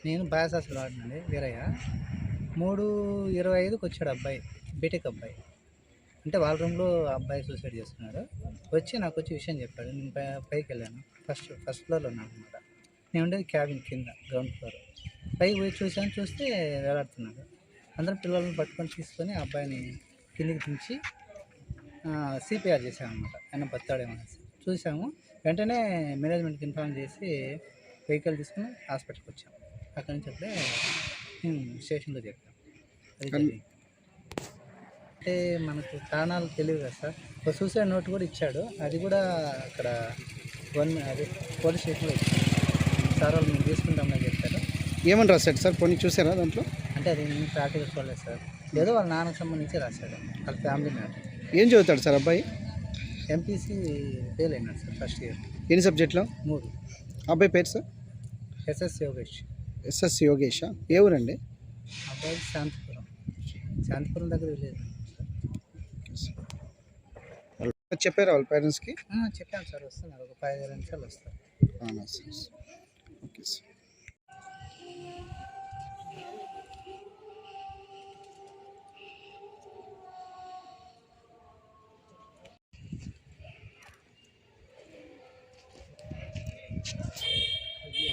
నేను బయాసాసులు వాడినండి వీరయ్య. 3:25కి వచ్చాడు అబ్బాయి, బీటెక్ అబ్బాయి. అంటే వాళ్ళ రూమ్లో అబ్బాయి సూసైడ్ చేసుకున్నాడు. నాకు వచ్చి విషయం చెప్పాడు. నేను పైకి వెళ్ళాను. ఫస్ట్ ఫ్లోర్లో ఉన్నాను అనమాట. నేను ఉండేది క్యాబిన్ కింద, గ్రౌండ్ ఫ్లోర్. పైకి పోయి చూస్తే వేలాడుతున్నాడు. అందరం పిల్లల్ని పట్టుకొని తీసుకొని ఆ అబ్బాయిని కిందికి దించి సిపిఆర్ చేసామన్నమాట. ఆయన బతాడేమో అనేసి చూసాము. వెంటనే మేనేజ్మెంట్కి ఇన్ఫార్మ్ చేసి వెహికల్ తీసుకుని హాస్పిటల్కి వచ్చాము. అక్కడి నుంచి అప్పుడే స్టేషన్లో చెప్పాం. అది జరిగింది. అంటే మనకు కారణాలు తెలియదు కదా సార్. ఒక సూసైడ్ నోట్ కూడా ఇచ్చాడు. అది కూడా అక్కడ అదే పోలీస్ స్టేషన్లో ఇచ్చాడు. సార్ వాళ్ళు మేము తీసుకుంటామని చెప్పారు. ఏమని రాశాడు సార్? పోనీ చూసారా దాంట్లో? అంటే అది నేను ప్రాక్టికల్ చూడలేదు సార్. ఏదో వాళ్ళ నాన్నకు సంబంధించి రాశాడు. వాళ్ళ ఫ్యామిలీ మ్యాటర్. ఏం చదువుతాడు సార్ అబ్బాయి? ఎంపీసీ ఫెయిల్ అయినాడు సార్ ఫస్ట్ ఇయర్. ఎన్ని సబ్జెక్టులో? 3. అబ్బాయి పేరు సార్? ఎస్ఎస్ యోగేష్. ఎస్ఎస్ యోగేషా? ఏ ఊరండి? అబ్బాయి శాంతిపురం దగ్గర విలేజ్. చెప్పారా వాళ్ళ పేరెంట్స్కి? చెప్పాను సార్, వస్తున్నారు. ఒక 5-10 నిమిషాలు వస్తారు. అవునా సార్? Okay sir. అది